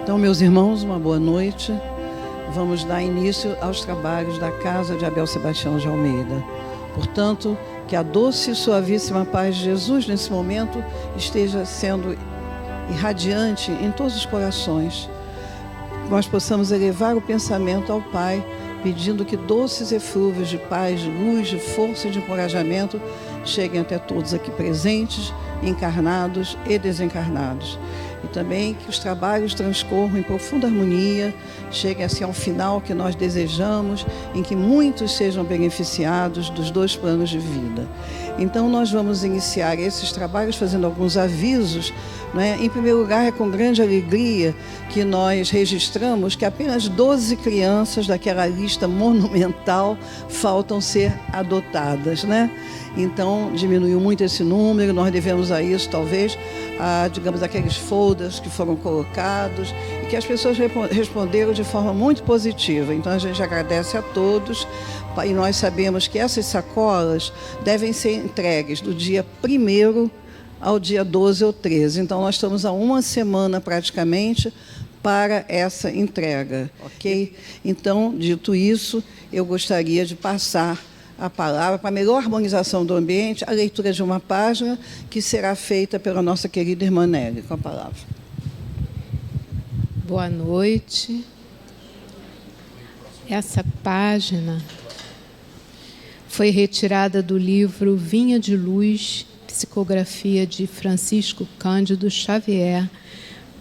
Então, meus irmãos, uma boa noite. Vamos dar início aos trabalhos da Casa de Abel Sebastião de Almeida. Portanto, que a doce e suavíssima paz de Jesus, nesse momento, esteja sendo irradiante em todos os corações. Que nós possamos elevar o pensamento ao Pai, pedindo que doces eflúvios de paz, de luz, de força e de encorajamento cheguem até todos aqui presentes, encarnados e desencarnados. E também que os trabalhos transcorram em profunda harmonia, cheguem assim ao final que nós desejamos, em que muitos sejam beneficiados dos dois planos de vida. Então nós vamos iniciar esses trabalhos fazendo alguns avisos, não é? Em primeiro lugar, é com grande alegria que nós registramos que apenas 12 crianças daquela lista monumental faltam ser adotadas, né? Então, diminuiu muito esse número, nós devemos a isso, talvez, digamos, aqueles folders que foram colocados e que as pessoas responderam de forma muito positiva. Então, a gente agradece a todos e nós sabemos que essas sacolas devem ser entregues do dia 1º ao dia 12 ou 13. Então, nós estamos há uma semana, praticamente, para essa entrega, ok? Então, dito isso, eu gostaria de passar a palavra para a melhor harmonização do ambiente, a leitura de uma página que será feita pela nossa querida irmã Nelly. Com a palavra. Boa noite. Essa página foi retirada do livro Vinha de Luz, psicografia de Francisco Cândido Xavier,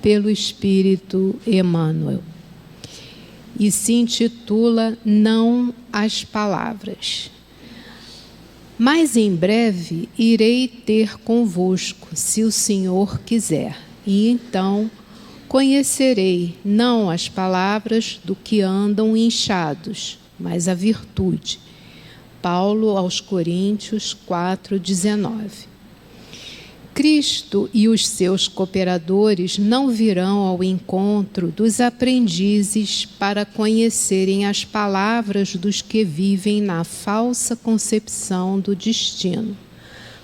pelo Espírito Emmanuel, e se intitula Não às Palavras. Mas em breve irei ter convosco, se o Senhor quiser, e então conhecerei não as palavras do que andam inchados, mas a virtude. Paulo aos Coríntios 4:19. Cristo e os seus cooperadores não virão ao encontro dos aprendizes para conhecerem as palavras dos que vivem na falsa concepção do destino,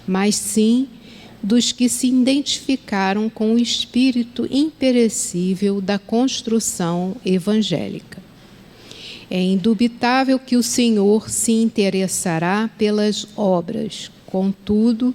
mas sim dos que se identificaram com o espírito imperecível da construção evangélica. É indubitável que o Senhor se interessará pelas obras, contudo,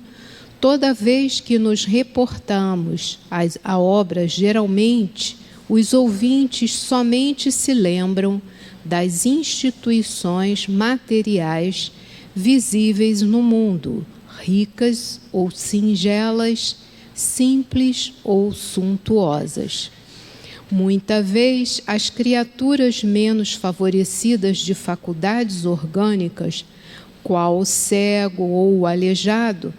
toda vez que nos reportamos a obras, geralmente, os ouvintes somente se lembram das instituições materiais visíveis no mundo, ricas ou singelas, simples ou suntuosas. Muita vez, as criaturas menos favorecidas de faculdades orgânicas, qual o cego ou o aleijado,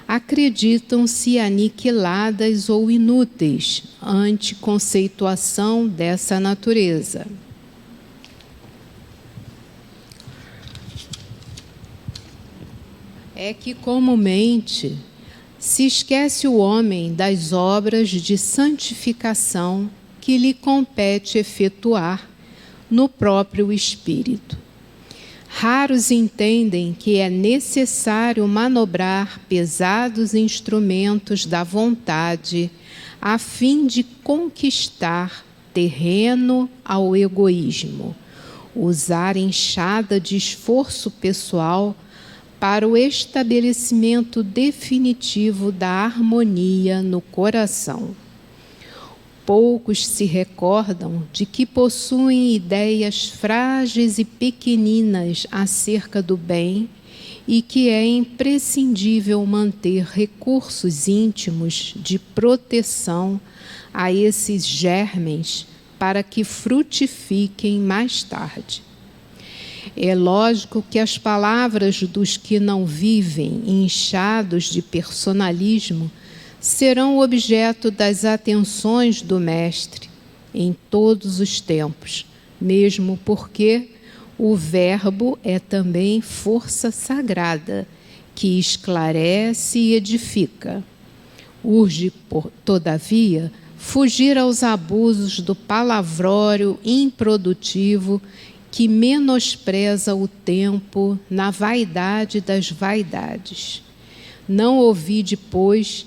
acreditam-se aniquiladas ou inúteis ante conceituação dessa natureza. É que comumente se esquece o homem das obras de santificação que lhe compete efetuar no próprio espírito. Raros entendem que é necessário manobrar pesados instrumentos da vontade a fim de conquistar terreno ao egoísmo, usar enxada de esforço pessoal para o estabelecimento definitivo da harmonia no coração. Poucos se recordam de que possuem ideias frágeis e pequeninas acerca do bem e que é imprescindível manter recursos íntimos de proteção a esses germens para que frutifiquem mais tarde. É lógico que as palavras dos que não vivem inchados de personalismo serão objeto das atenções do Mestre em todos os tempos, mesmo porque o Verbo é também força sagrada, que esclarece e edifica. Urge, todavia, fugir aos abusos do palavrório improdutivo que menospreza o tempo na vaidade das vaidades. Não ouvide, pois,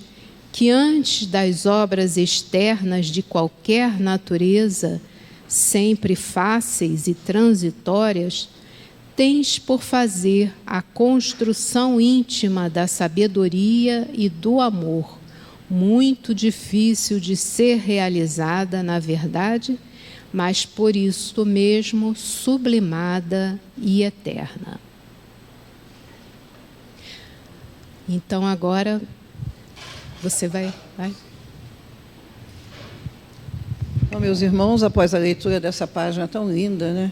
que antes das obras externas de qualquer natureza, sempre fáceis e transitórias, tens por fazer a construção íntima da sabedoria e do amor, muito difícil de ser realizada, na verdade, mas por isso mesmo sublimada e eterna. Então agora você vai. Então, meus irmãos, após a leitura dessa página tão linda, né,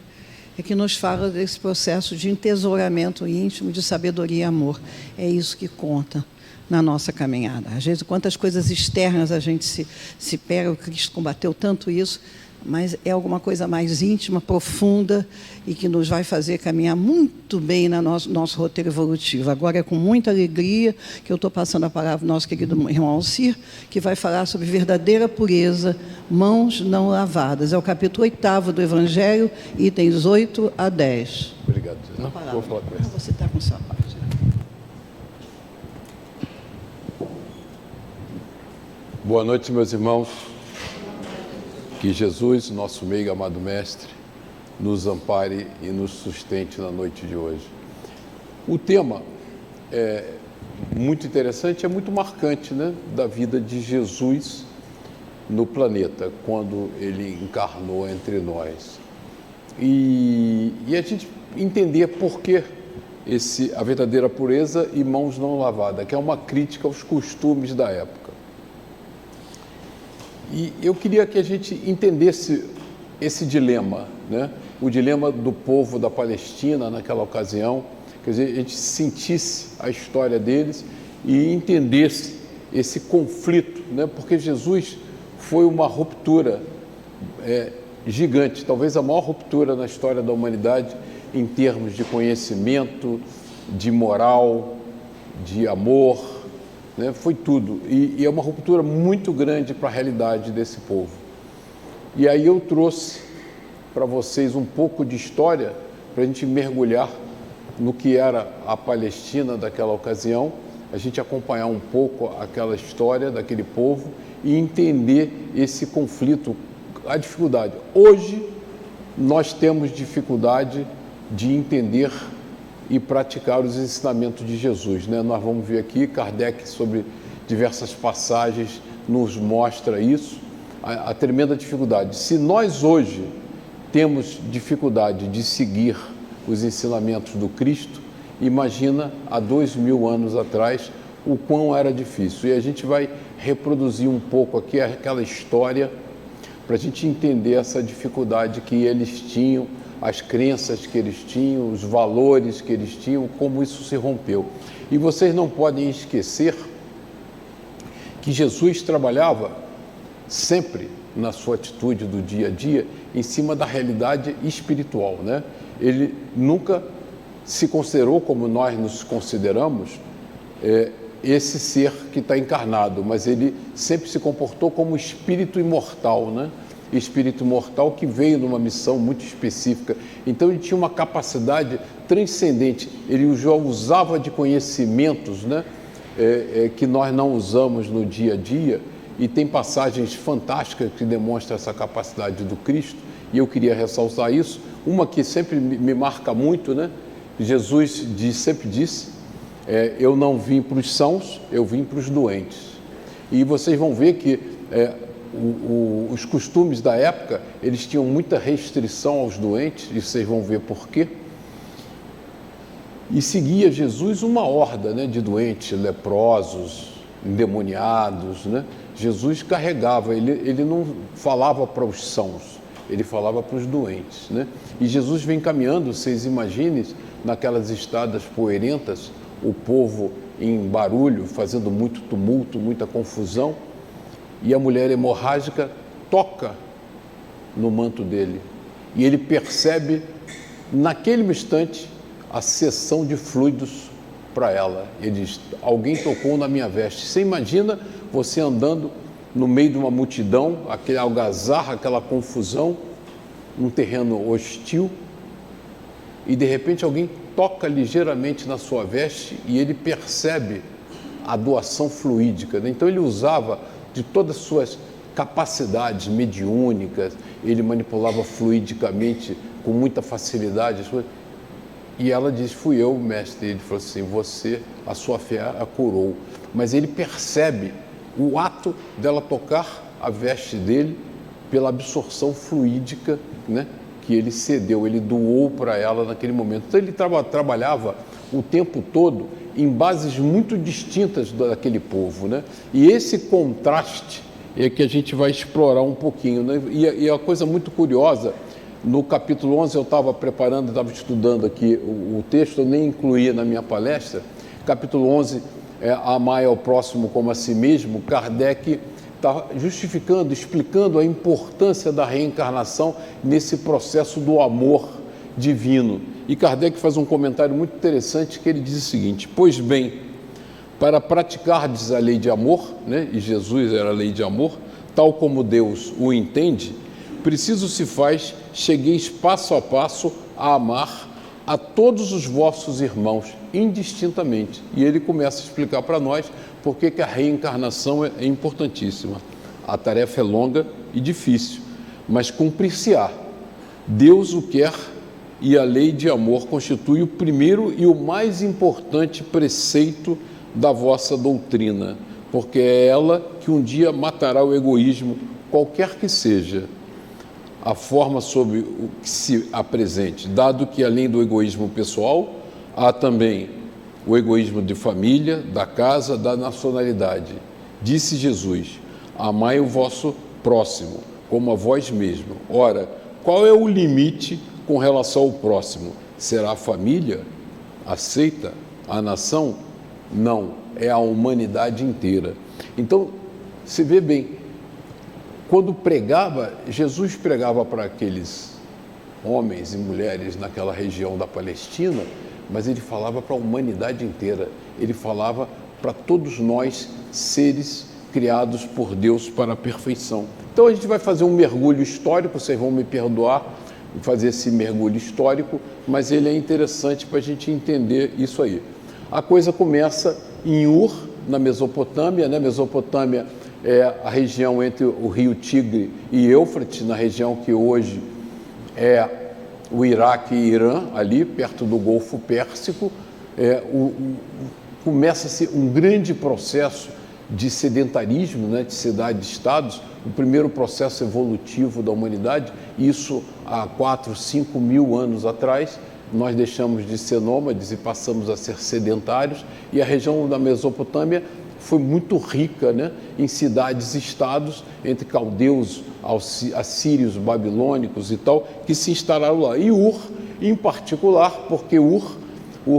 é que nos fala desse processo de entesouramento íntimo, de sabedoria e amor. É isso que conta na nossa caminhada. Às vezes, quantas coisas externas a gente se pega, o Cristo combateu tanto isso, mas é alguma coisa mais íntima, profunda e que nos vai fazer caminhar muito bem no nosso roteiro evolutivo. Agora é com muita alegria que eu estou passando a palavra ao nosso querido irmão Alcir, que vai falar sobre verdadeira pureza, mãos não lavadas. É o capítulo 8º do Evangelho, itens 8 a 10. Obrigado. Não, vou falar com ele. Você está com sua parte. Boa noite, meus irmãos. Que Jesus, nosso meio amado Mestre, nos ampare e nos sustente na noite de hoje. O tema é muito interessante, é muito marcante, né, da vida de Jesus no planeta, quando ele encarnou entre nós. E a gente entender por que a verdadeira pureza e mãos não lavadas, que é uma crítica aos costumes da época. E eu queria que a gente entendesse esse dilema, né? O dilema do povo da Palestina naquela ocasião, quer dizer, a gente sentisse a história deles e entendesse esse conflito, né? Porque Jesus foi uma ruptura gigante, talvez a maior ruptura na história da humanidade em termos de conhecimento, de moral, de amor, né? Foi tudo, e é uma ruptura muito grande para a realidade desse povo. E aí eu trouxe para vocês um pouco de história para a gente mergulhar no que era a Palestina daquela ocasião, a gente acompanhar um pouco aquela história daquele povo e entender esse conflito, a dificuldade. Hoje nós temos dificuldade de entender e praticar os ensinamentos de Jesus, né? Nós vamos ver aqui, Kardec, sobre diversas passagens, nos mostra isso, a tremenda dificuldade. Se nós hoje temos dificuldade de seguir os ensinamentos do Cristo, imagina há 2000 anos atrás o quão era difícil. E a gente vai reproduzir um pouco aqui aquela história para a gente entender essa dificuldade que eles tinham, as crenças que eles tinham, os valores que eles tinham, como isso se rompeu. E vocês não podem esquecer que Jesus trabalhava sempre na sua atitude do dia a dia em cima da realidade espiritual, né? Ele nunca se considerou como nós nos consideramos, esse ser que está encarnado, mas ele sempre se comportou como espírito imortal, né? Espírito imortal que veio numa missão muito específica. Então ele tinha uma capacidade transcendente, ele já usava de conhecimentos, né, que nós não usamos no dia a dia, e tem passagens fantásticas que demonstram essa capacidade do Cristo, e eu queria ressaltar isso. Uma que sempre me marca muito, né? Jesus sempre disse, eu não vim para os sãos, eu vim para os doentes. E vocês vão ver que os costumes da época, eles tinham muita restrição aos doentes, e vocês vão ver por quê. E seguia Jesus uma horda, né, de doentes, leprosos, endemoniados, né? Jesus carregava, ele não falava para os sãos, ele falava para os doentes, né? E Jesus vem caminhando, vocês imaginem, naquelas estradas poeirentas, o povo em barulho, fazendo muito tumulto, muita confusão, e a mulher hemorrágica toca no manto dele. E ele percebe, naquele instante, a cessão de fluidos para ela. Ele diz, alguém tocou na minha veste. Você imagina você andando no meio de uma multidão, aquele algazarra, aquela confusão, um terreno hostil, e de repente alguém toca ligeiramente na sua veste e ele percebe a doação fluídica, né? Então ele usava de todas as suas capacidades mediúnicas, ele manipulava fluidicamente com muita facilidade as coisas. E ela disse: fui eu, mestre. Ele falou assim: você, a sua fé a curou. Mas ele percebe o ato dela tocar a veste dele pela absorção fluídica, né, que ele cedeu, ele doou para ela naquele momento. Então ele trabalhava o tempo todo em bases muito distintas daquele povo, né? E esse contraste é que a gente vai explorar um pouquinho, né? E a coisa muito curiosa, no capítulo 11 eu estava preparando, estava estudando aqui o texto, eu nem incluía na minha palestra. Capítulo 11, amar ao próximo como a si mesmo. Kardec está justificando, explicando a importância da reencarnação nesse processo do amor divino. E Kardec faz um comentário muito interessante, que ele diz o seguinte: pois bem, para praticardes a lei de amor, né, e Jesus era a lei de amor, tal como Deus o entende, preciso se faz, chegueis passo a passo a amar a todos os vossos irmãos, indistintamente. E ele começa a explicar para nós por que a reencarnação é importantíssima. A tarefa é longa e difícil, mas cumprir-se-á. Deus o quer e a lei de amor constitui o primeiro e o mais importante preceito da vossa doutrina, porque é ela que um dia matará o egoísmo, qualquer que seja a forma sob o que se apresente, dado que além do egoísmo pessoal, há também o egoísmo de família, da casa, da nacionalidade. Disse Jesus: amai o vosso próximo, como a vós mesmo. Ora, qual é o limite com relação ao próximo? Será a família? Aceita? A nação? Não, é a humanidade inteira. Então, se vê bem, quando pregava, Jesus pregava para aqueles homens e mulheres naquela região da Palestina, mas ele falava para a humanidade inteira, ele falava para todos nós, seres criados por Deus para a perfeição. Então a gente vai fazer um mergulho histórico, vocês vão me perdoar fazer esse mergulho histórico, mas ele é interessante para a gente entender isso aí. A coisa começa em Ur, na Mesopotâmia, né? Mesopotâmia é a região entre o rio Tigre e Éufrates, na região que hoje é o Iraque e Irã, ali perto do Golfo Pérsico. Começa-se um grande processo de sedentarismo, né, de cidades-estados, o primeiro processo evolutivo da humanidade. Isso há 4, 5 mil anos atrás. Nós deixamos de ser nômades e passamos a ser sedentários, e a região da Mesopotâmia foi muito rica, né, em cidades-estados, entre caldeus, assírios, babilônicos e tal, que se instalaram lá. E Ur, em particular, porque Ur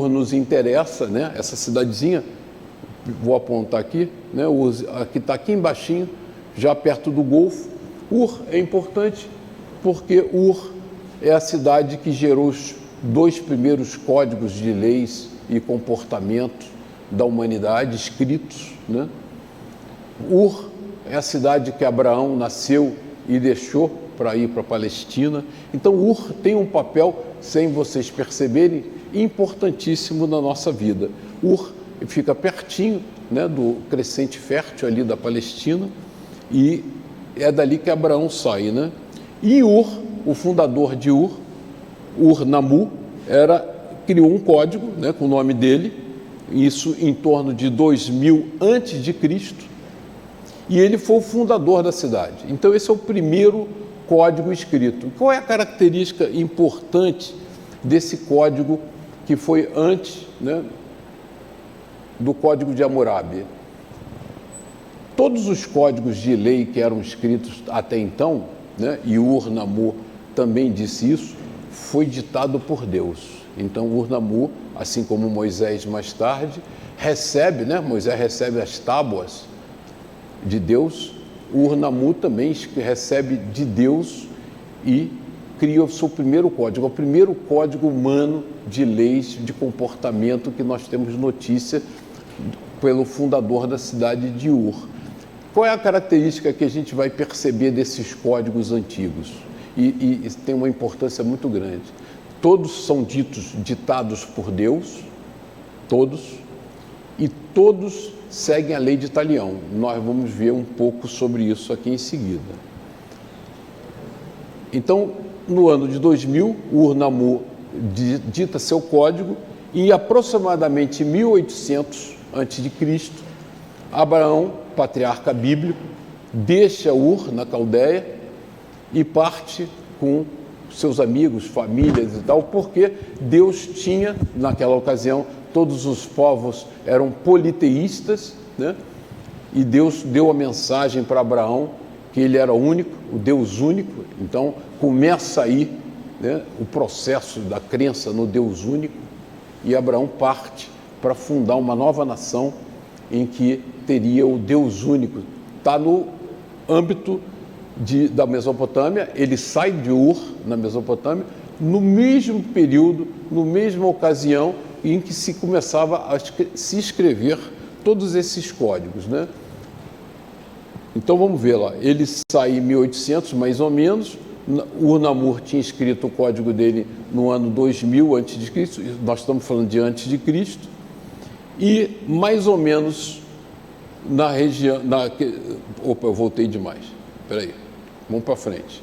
nos interessa, né, essa cidadezinha, vou apontar aqui, né, que está aqui embaixinho, já perto do Golfo. Ur é importante porque Ur é a cidade que gerou os 2 primeiros códigos de leis e comportamento da humanidade escritos, né? Ur é a cidade que Abraão nasceu e deixou para ir para a Palestina. Então Ur tem um papel, sem vocês perceberem, importantíssimo na nossa vida. Ur fica pertinho, né, do crescente fértil ali da Palestina, e é dali que Abraão sai, né? E Ur, o fundador de Ur, Ur-Nammu, criou um código, né, com o nome dele, isso em torno de 2000 a.C., e ele foi o fundador da cidade. Então esse é o primeiro código escrito. Qual é a característica importante desse código que foi antes, né, do Código de Hammurabi? Todos os códigos de lei que eram escritos até então, né, e Ur-Nammu também disse isso, foi ditado por Deus. Então Ur-Nammu, assim como Moisés mais tarde, recebe, né, Moisés recebe as tábuas de Deus, Ur-Nammu também recebe de Deus e cria o seu primeiro código, o primeiro código humano de leis, de comportamento que nós temos notícia pelo fundador da cidade de Ur. Qual é a característica que a gente vai perceber desses códigos antigos? E tem uma importância muito grande. Todos são ditados por Deus, todos, e todos seguem a lei de Talião. Nós vamos ver um pouco sobre isso aqui em seguida. Então, no ano de 2000, o Ur-Nammu dita seu código e, aproximadamente 1800 a.C., Abraão, patriarca bíblico, deixa Ur, na Caldeia, e parte com seus amigos, famílias e tal, porque Deus tinha, naquela ocasião, todos os povos eram politeístas, né? E Deus deu a mensagem para Abraão que ele era único, o Deus único. Então, começa aí, né, o processo da crença no Deus único, e Abraão parte para fundar uma nova nação em que teria o Deus único. Está no âmbito da Mesopotâmia, ele sai de Ur, na Mesopotâmia, no mesmo período, na mesma ocasião em que se começava a se escrever todos esses códigos, né? Então vamos ver lá, ele sai em 1800 mais ou menos, o Ur-Nammu tinha escrito o código dele no ano 2000 a.C., nós estamos falando de antes de Cristo, e mais ou menos na região... Opa, eu voltei demais, espera aí, vamos para frente.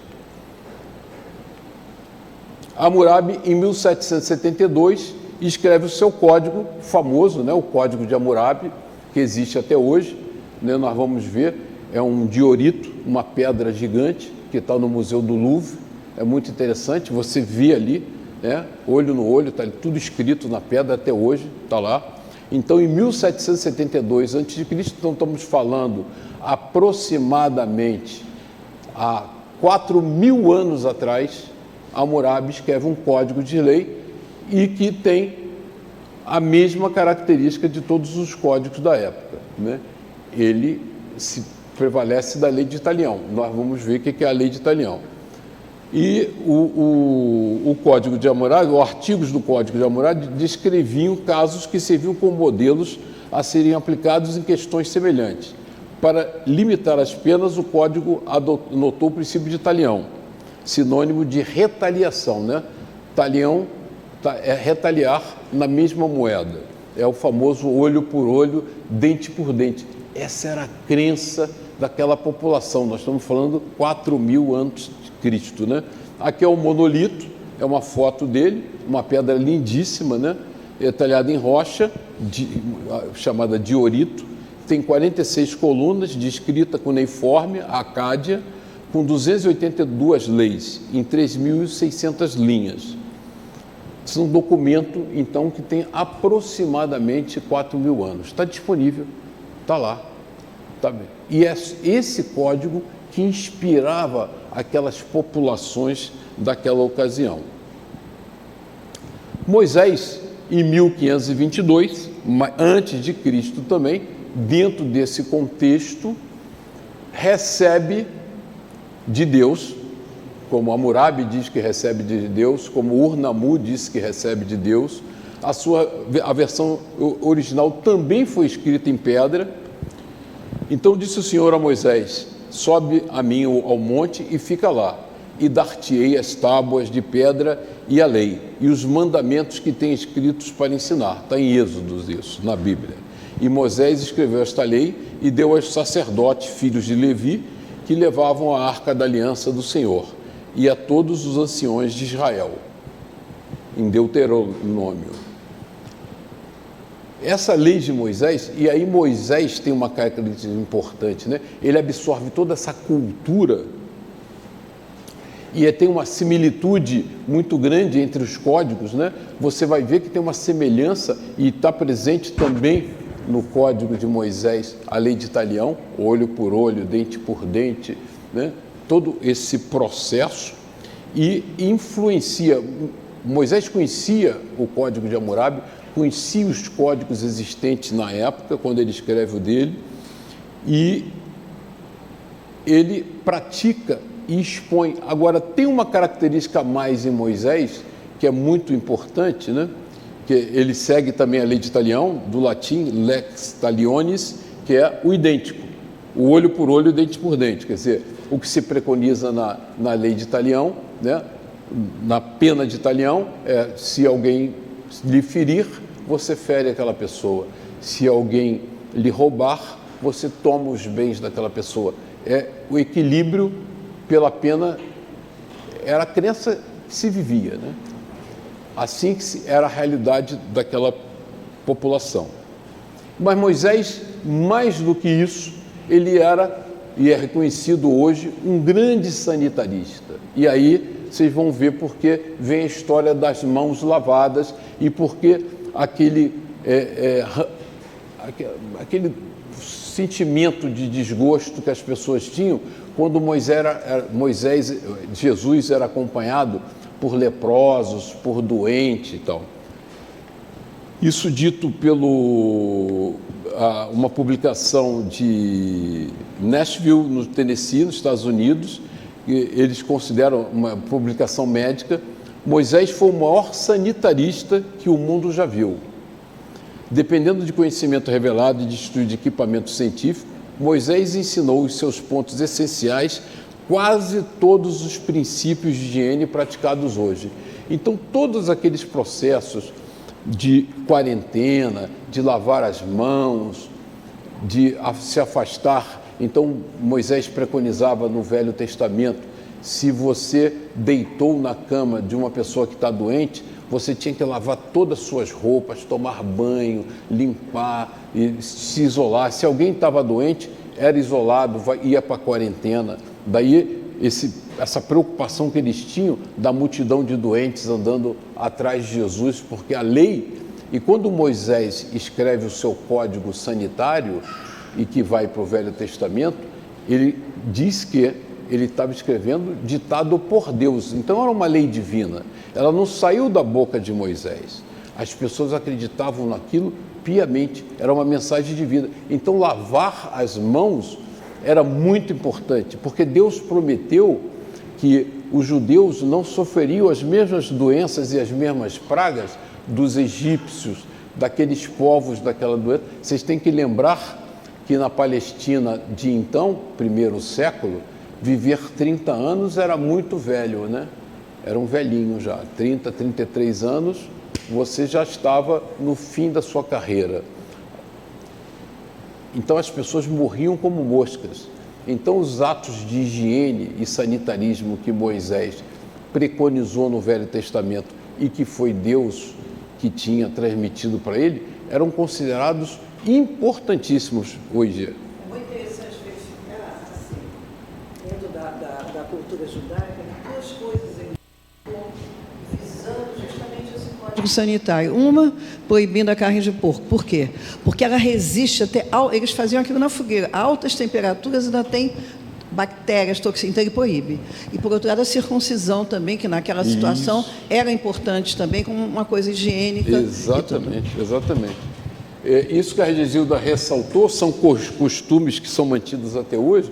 Hammurabi, em 1772, escreve o seu código famoso, né, o Código de Hammurabi, que existe até hoje, né, nós vamos ver, é um diorito, uma pedra gigante, que está no Museu do Louvre, é muito interessante, você vê ali, né, olho no olho, está tudo escrito na pedra até hoje, está lá. Então, em 1772 a.C., então estamos falando aproximadamente há 4.000 anos atrás, Hammurabi escreve um código de lei e que tem a mesma característica de todos os códigos da época, né? Ele se prevalece da lei de Talião. Nós vamos ver o que é a lei de Talião. E o Código de Hammurabi, os artigos do Código de Hammurabi descreviam casos que serviam como modelos a serem aplicados em questões semelhantes. Para limitar as penas, o Código adotou o princípio de Talião, sinônimo de retaliação, né? Talião é retaliar na mesma moeda. É o famoso olho por olho, dente por dente. Essa era a crença daquela população. Nós estamos falando 4.000 antes de Cristo, né? Aqui é um monolito, é uma foto dele, uma pedra lindíssima, né? É talhada em rocha, chamada diorito. Tem 46 colunas, descrita cuneiforme, acádia, com 282 leis, em 3.600 linhas. Esse é um documento, então, que tem aproximadamente 4.000 anos. Está disponível, está lá. Tá bem. E é esse código que inspirava aquelas populações daquela ocasião. Moisés, em 1522, antes de Cristo também, dentro desse contexto, recebe de Deus, como Hammurabi diz que recebe de Deus, como Ur-Nammu diz que recebe de Deus. A versão original também foi escrita em pedra. Então disse o Senhor a Moisés: sobe a mim ao monte e fica lá, e dar-te-ei as tábuas de pedra e a lei, e os mandamentos que tem escritos para ensinar. Está em Êxodo isso, na Bíblia. E Moisés escreveu esta lei e deu aos sacerdotes, filhos de Levi, que levavam a arca da aliança do Senhor, e a todos os anciões de Israel, em Deuteronômio. Essa lei de Moisés, e aí Moisés tem uma característica importante, né? Ele absorve toda essa cultura e tem uma similitude muito grande entre os códigos, né? Você vai ver que tem uma semelhança e está presente também no Código de Moisés, a lei de Talião, olho por olho, dente por dente, né? Todo esse processo, e influencia. Moisés conhecia o Código de Hammurabi, conhecia os códigos existentes na época, quando ele escreve o dele, e ele pratica e expõe. Agora, tem uma característica a mais em Moisés, que é muito importante, né? Que ele segue também a lei de Talião, do latim, lex talionis, que é o idêntico, o olho por olho, dente por dente, quer dizer, o que se preconiza na lei de Talião, né? Na pena de Talião, se alguém lhe ferir, você fere aquela pessoa. Se alguém lhe roubar, você toma os bens daquela pessoa. O equilíbrio pela pena era a crença que se vivia, né? Assim que era a realidade daquela população. Mas Moisés, mais do que isso, ele era, e é reconhecido hoje, um grande sanitarista. E aí vocês vão ver porque vem a história das mãos lavadas e porque aquele sentimento de desgosto que as pessoas tinham quando Jesus era acompanhado por leprosos, por doentes e tal. Isso dito uma publicação de Nashville, no Tennessee, nos Estados Unidos, eles consideram uma publicação médica. Moisés foi o maior sanitarista que o mundo já viu. Dependendo de conhecimento revelado e de estudo de equipamento científico, Moisés ensinou os seus pontos essenciais quase todos os princípios de higiene praticados hoje. Então, todos aqueles processos de quarentena, de lavar as mãos, de se afastar. Então, Moisés preconizava no Velho Testamento, se você deitou na cama de uma pessoa que está doente, você tinha que lavar todas as suas roupas, tomar banho, limpar e se isolar. Se alguém estava doente, era isolado, ia para a quarentena. Daí essa preocupação que eles tinham da multidão de doentes andando atrás de Jesus, porque a lei, e quando Moisés escreve o seu código sanitário e que vai para o Velho Testamento, ele diz que ele estava escrevendo ditado por Deus, então era uma lei divina, ela não saiu da boca de Moisés, as pessoas acreditavam naquilo piamente, era uma mensagem de vida. Então lavar as mãos era muito importante, porque Deus prometeu que os judeus não sofreriam as mesmas doenças e as mesmas pragas dos egípcios, daqueles povos daquela doença. Vocês têm que lembrar que na Palestina de então, primeiro século, viver 30 anos era muito velho, né? Era um velhinho já, 30, 33 anos, você já estava no fim da sua carreira. Então as pessoas morriam como moscas. Então os atos de higiene e sanitarismo que Moisés preconizou no Velho Testamento e que foi Deus que tinha transmitido para ele, eram considerados importantíssimos hoje. É muito interessante verificar, assim, dentro da cultura judaica, duas coisas visando justamente esse código sanitário. Uma, proibindo a carne de porco. Por quê? Porque ela resiste até... Eles faziam aquilo na fogueira. A altas temperaturas ainda tem bactérias, toxinas, então ele proíbe. E, por outro lado, a circuncisão também, que naquela situação era importante também, como uma coisa higiênica. Exatamente, exatamente. Isso que a Regilda ressaltou são costumes que são mantidos até hoje,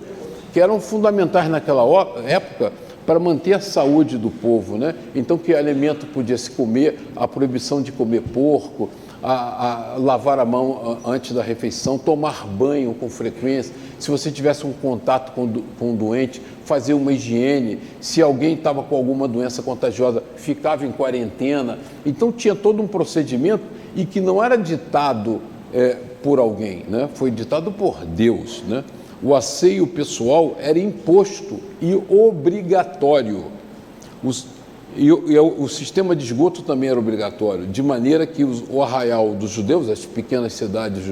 que eram fundamentais naquela época para manter a saúde do povo, né? Então, que alimento podia se comer, a proibição de comer porco, a lavar a mão antes da refeição, tomar banho com frequência, se você tivesse um contato com um doente, fazer uma higiene, se alguém estava com alguma doença contagiosa, ficava em quarentena. Então, tinha todo um procedimento e que não era ditado por alguém, né? Foi ditado por Deus, né? O asseio pessoal era imposto e obrigatório. O sistema de esgoto também era obrigatório, de maneira que o arraial dos judeus, as pequenas cidades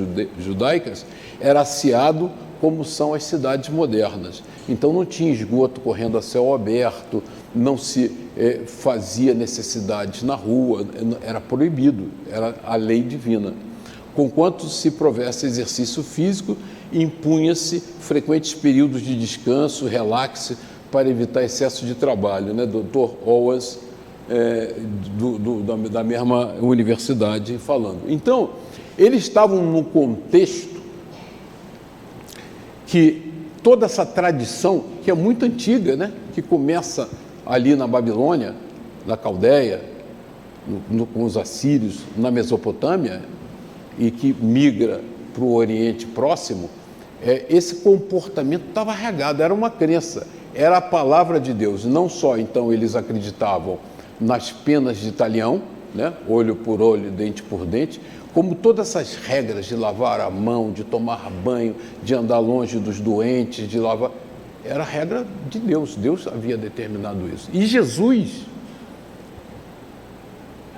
judaicas, era asseado como são as cidades modernas. Então não tinha esgoto correndo a céu aberto, não se fazia necessidades na rua, era proibido, era a lei divina. Conquanto se provesse exercício físico, impunha-se frequentes períodos de descanso, relaxe, para evitar excesso de trabalho, né? Dr. Owens, da mesma universidade, falando. Então, eles estavam num contexto que toda essa tradição, que é muito antiga, né? Que começa ali na Babilônia, na Caldeia, com os assírios, na Mesopotâmia, e que migra para o Oriente Próximo, esse comportamento estava regado, era uma crença, era a palavra de Deus. Não só, então, eles acreditavam nas penas de talião, né? Olho por olho, dente por dente, como todas essas regras de lavar a mão, de tomar banho, de andar longe dos doentes, de lavar, era regra de Deus. Deus havia determinado isso. E Jesus,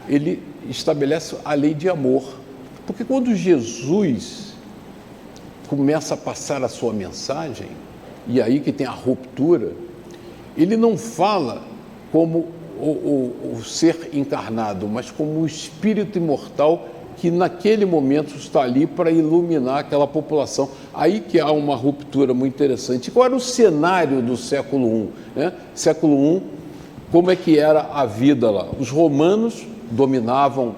ele estabelece a lei de amor. Porque quando Jesus começa a passar a sua mensagem, e aí que tem a ruptura, ele não fala como o ser encarnado, mas como o espírito imortal que naquele momento está ali para iluminar aquela população. Aí que há uma ruptura muito interessante. Qual era o cenário do século I? Né? Século I, como é que era a vida lá? Os romanos dominavam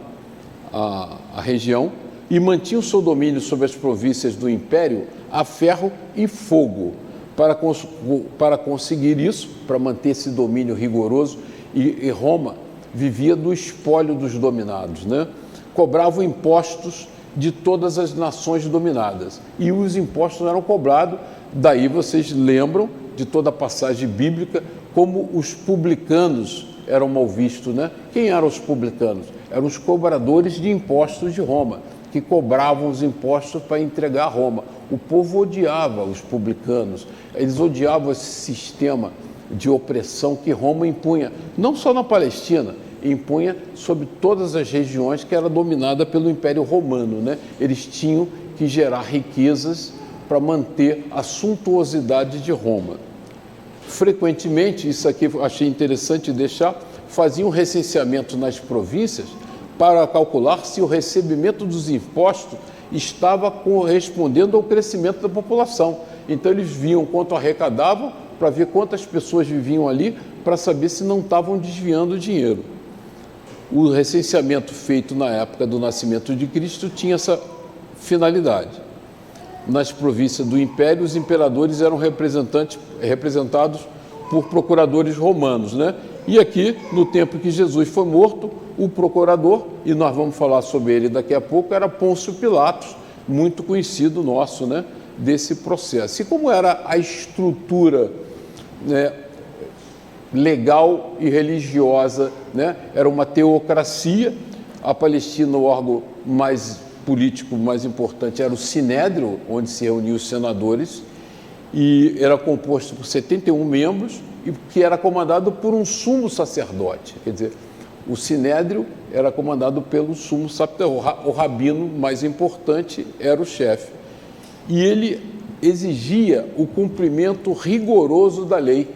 a região e mantinham seu domínio sobre as províncias do império a ferro e fogo. Para conseguir isso, para manter esse domínio rigoroso, e Roma vivia do espólio dos dominados, né? Cobravam impostos de todas as nações dominadas, e os impostos eram cobrados, daí vocês lembram de toda a passagem bíblica, como os publicanos eram mal vistos, né? Quem eram os publicanos? Eram os cobradores de impostos de Roma, que cobravam os impostos para entregar a Roma. O povo odiava os publicanos, eles odiavam esse sistema de opressão que Roma impunha, não só na Palestina, impunha sobre todas as regiões que era dominada pelo Império Romano, né? Eles tinham que gerar riquezas para manter a suntuosidade de Roma. Frequentemente, isso aqui eu achei interessante deixar, faziam recenseamento nas províncias para calcular se o recebimento dos impostos estava correspondendo ao crescimento da população. Então eles viam quanto arrecadavam para ver quantas pessoas viviam ali, para saber se não estavam desviando dinheiro. O recenseamento feito na época do nascimento de Cristo tinha essa finalidade. Nas províncias do Império, os imperadores eram representados por procuradores romanos, né? E aqui, no tempo que Jesus foi morto, o procurador, e nós vamos falar sobre ele daqui a pouco, era Pôncio Pilatos, muito conhecido nosso, né, desse processo. E como era a estrutura, né, legal e religiosa, né? Era uma teocracia. A Palestina, o órgão mais político mais importante era o Sinédrio, onde se reuniam os senadores, e era composto por 71 membros, e que era comandado por um sumo sacerdote. Quer dizer, o Sinédrio era comandado pelo sumo sacerdote, o rabino mais importante era o chefe. E ele exigia o cumprimento rigoroso da lei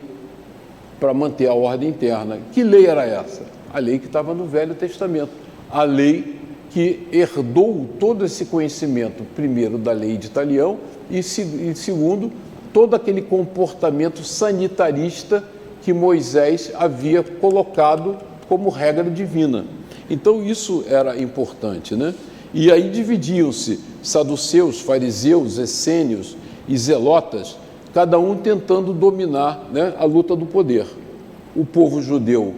para manter a ordem interna. Que lei era essa? A lei que estava no Velho Testamento. A lei que herdou todo esse conhecimento, primeiro da lei de Italião e segundo, todo aquele comportamento sanitarista que Moisés havia colocado como regra divina. Então isso era importante, né? E aí dividiam-se saduceus, fariseus, essênios e zelotas, cada um tentando dominar, né, a luta do poder. O povo judeu,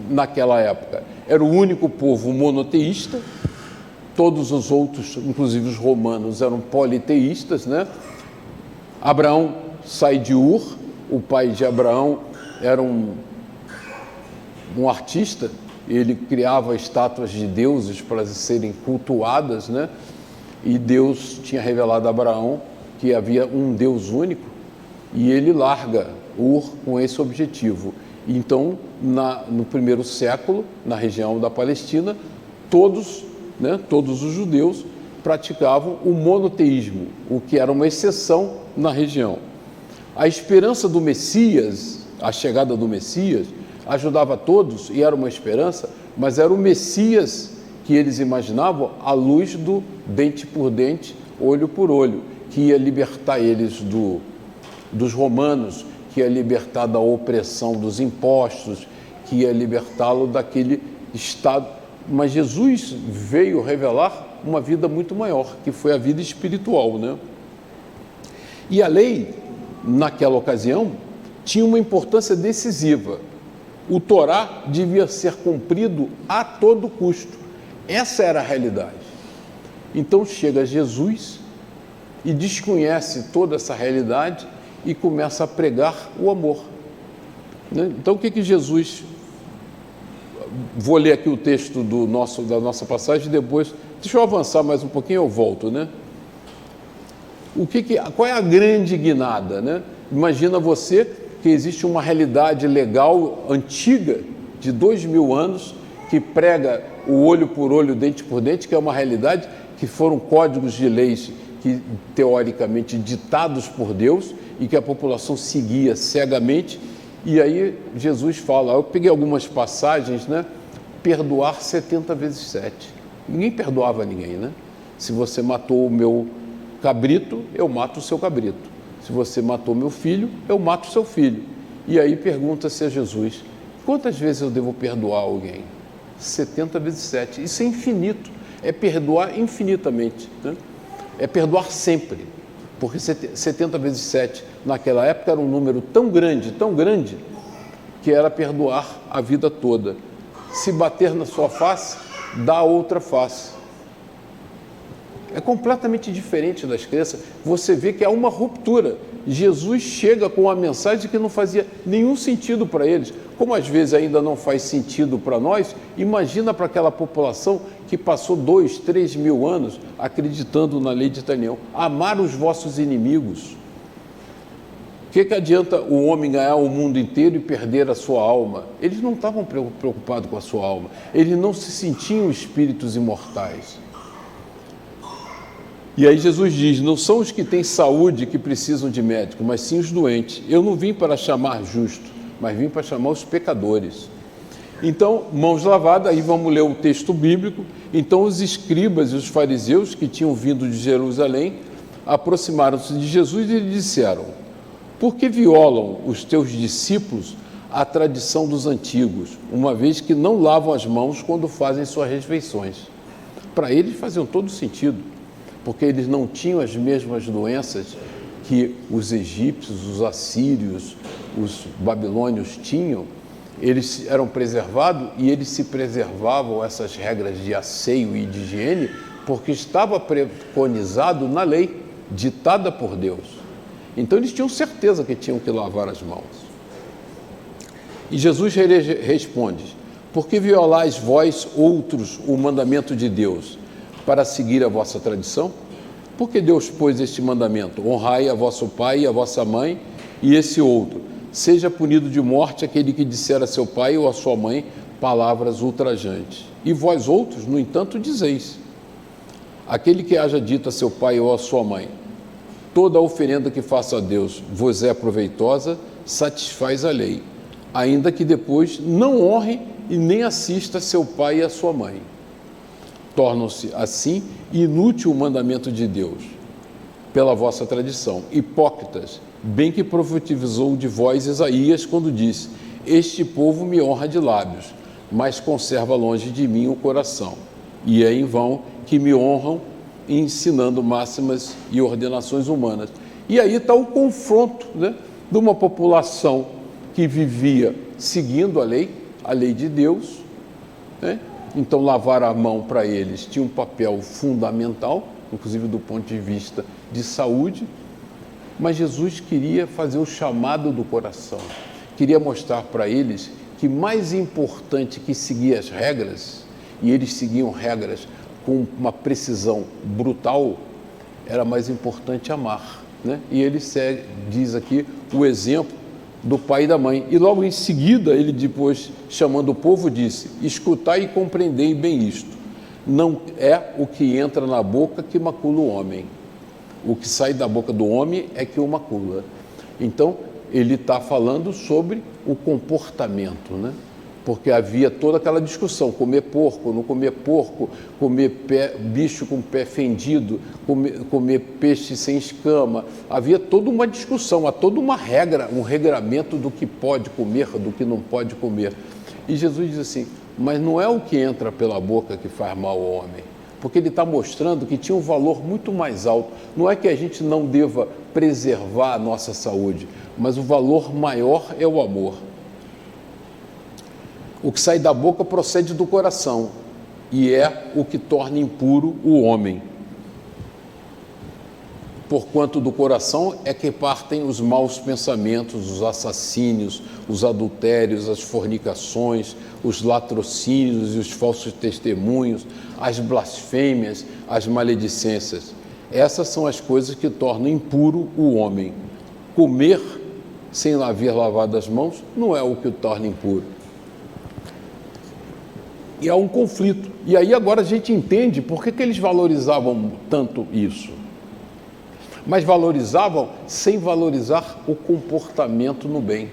naquela época, era o único povo monoteísta, todos os outros, inclusive os romanos, eram politeístas, né? Abraão sai de Ur, o pai de Abraão era um artista, ele criava estátuas de deuses para serem cultuadas, né? E Deus tinha revelado a Abraão que havia um Deus único, e ele larga Ur com esse objetivo. Então, no primeiro século, na região da Palestina, todos os judeus praticavam o monoteísmo, o que era uma exceção na região. A esperança do Messias, a chegada do Messias, ajudava todos, e era uma esperança, mas era o Messias que eles imaginavam à luz do dente por dente, olho por olho, que ia libertar eles dos romanos, que ia libertar da opressão dos impostos, que ia libertá-lo daquele estado. Mas Jesus veio revelar uma vida muito maior, que foi a vida espiritual, né? E a lei, naquela ocasião, tinha uma importância decisiva. O Torá devia ser cumprido a todo custo. Essa era a realidade. Então chega Jesus e desconhece toda essa realidade e começa a pregar o amor. Então o que Jesus... Vou ler aqui o texto da nossa passagem e depois Deixa eu avançar mais um pouquinho, eu volto, né? Qual é a grande guinada, né? Imagina você que existe uma realidade legal antiga de 2000 anos que prega o olho por olho, dente por dente, que é uma realidade que foram códigos de leis que, teoricamente, ditados por Deus e que a população seguia cegamente. E aí Jesus fala, eu peguei algumas passagens, né? Perdoar 70 vezes 7. Ninguém perdoava ninguém, né? Se você matou o meu cabrito, eu mato o seu cabrito. Se você matou meu filho, eu mato o seu filho. E aí pergunta-se a Jesus, quantas vezes eu devo perdoar alguém? 70 vezes 7. Isso é infinito. É perdoar infinitamente, né? É perdoar sempre. Porque 70 vezes 7, naquela época, era um número tão grande, que era perdoar a vida toda. Se bater na sua face, dá a outra face. É completamente diferente das crenças. Você vê que há uma ruptura. Jesus chega com uma mensagem que não fazia nenhum sentido para eles. Como às vezes ainda não faz sentido para nós, imagina para aquela população que passou 2, 3 mil anos acreditando na lei de Daniel. Amar os vossos inimigos. O que adianta o homem ganhar o mundo inteiro e perder a sua alma? Eles não estavam preocupados com a sua alma. Eles não se sentiam espíritos imortais. E aí Jesus diz, não são os que têm saúde que precisam de médico, mas sim os doentes. Eu não vim para chamar justo, mas vim para chamar os pecadores. Então, mãos lavadas, aí vamos ler o texto bíblico. Então os escribas e os fariseus que tinham vindo de Jerusalém aproximaram-se de Jesus e lhe disseram, por que violam os teus discípulos a tradição dos antigos, uma vez que não lavam as mãos quando fazem suas refeições? Para eles faziam todo sentido, porque eles não tinham as mesmas doenças que os egípcios, os assírios, os babilônios tinham. Eles eram preservados e eles se preservavam essas regras de asseio e de higiene porque estava preconizado na lei, ditada por Deus. Então eles tinham certeza que tinham que lavar as mãos. E Jesus responde, por que violais vós outros o mandamento de Deus? Para seguir a vossa tradição? Porque Deus pôs este mandamento, honrai a vosso pai e a vossa mãe, e esse outro, seja punido de morte aquele que disser a seu pai ou a sua mãe palavras ultrajantes. E vós outros, no entanto, dizeis, aquele que haja dito a seu pai ou a sua mãe, toda a oferenda que faça a Deus vos é proveitosa, satisfaz a lei, ainda que depois não honre e nem assista a seu pai e a sua mãe. Tornam-se, assim, inútil o mandamento de Deus, pela vossa tradição. Hipócritas, bem que profetizou de vós Isaías, quando disse, este povo me honra de lábios, mas conserva longe de mim o coração. E é em vão que me honram, ensinando máximas e ordenações humanas. E aí está o confronto, né, de uma população que vivia seguindo a lei de Deus, né? Então, lavar a mão para eles tinha um papel fundamental, inclusive do ponto de vista de saúde, mas Jesus queria fazer o chamado do coração, queria mostrar para eles que mais importante que seguir as regras, e eles seguiam regras com uma precisão brutal, era mais importante amar, né? E ele diz aqui o exemplo do pai e da mãe. E logo em seguida, ele depois, chamando o povo, disse, escutai e compreendei bem isto. Não é o que entra na boca que macula o homem. O que sai da boca do homem é que o macula. Então, ele está falando sobre o comportamento, né? Porque havia toda aquela discussão, comer porco, não comer porco, comer bicho com pé fendido, comer peixe sem escama. Havia toda uma discussão, há toda uma regra, um regramento do que pode comer, do que não pode comer. E Jesus diz assim, mas não é o que entra pela boca que faz mal ao homem, porque ele está mostrando que tinha um valor muito mais alto. Não é que a gente não deva preservar a nossa saúde, mas o valor maior é o amor. O que sai da boca procede do coração e é o que torna impuro o homem. Porquanto do coração é que partem os maus pensamentos, os assassínios, os adultérios, as fornicações, os latrocínios e os falsos testemunhos, as blasfêmias, as maledicências. Essas são as coisas que tornam impuro o homem. Comer sem haver lavado as mãos não é o que o torna impuro. E há um conflito. E aí agora a gente entende por que eles valorizavam tanto isso. Mas valorizavam sem valorizar o comportamento no bem.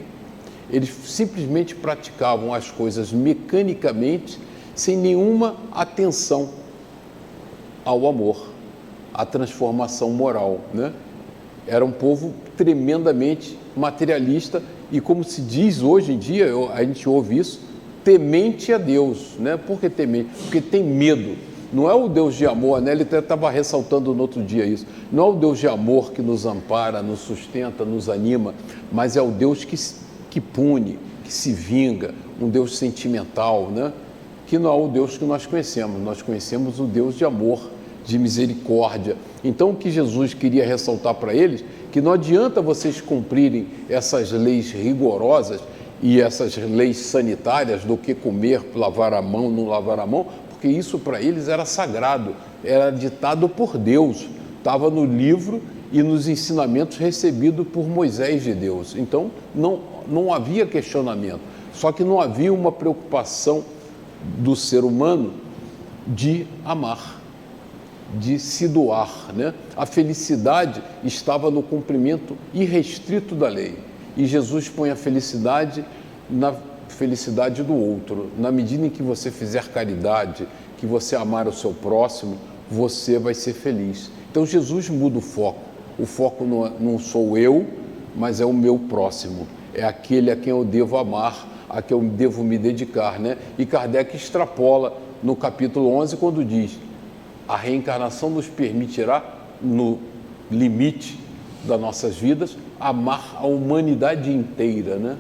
Eles simplesmente praticavam as coisas mecanicamente, sem nenhuma atenção ao amor, à transformação moral, né? Era um povo tremendamente materialista e, como se diz hoje em dia, a gente ouve isso, temente a Deus, né? Por que temente? Porque tem medo. Não é o Deus de amor, né? Ele até estava ressaltando no outro dia isso. Não é o Deus de amor que nos ampara, nos sustenta, nos anima, mas é o Deus que pune, que se vinga, um Deus sentimental, né? Que não é o Deus que nós conhecemos o Deus de amor, de misericórdia. Então, o que Jesus queria ressaltar para eles, que não adianta vocês cumprirem essas leis rigorosas e essas leis sanitárias do que comer, lavar a mão, não lavar a mão, porque isso para eles era sagrado, era ditado por Deus, estava no livro e nos ensinamentos recebidos por Moisés de Deus. Então, não havia questionamento, só que não havia uma preocupação do ser humano de amar, de se doar, né? A felicidade estava no cumprimento irrestrito da lei. E Jesus põe a felicidade na felicidade do outro. Na medida em que você fizer caridade, que você amar o seu próximo, você vai ser feliz. Então Jesus muda o foco. O foco não sou eu, mas é o meu próximo. É aquele a quem eu devo amar, a quem eu devo me dedicar, né? E Kardec extrapola no capítulo 11 quando diz: a reencarnação nos permitirá, no limite das nossas vidas, amar a humanidade inteira, né?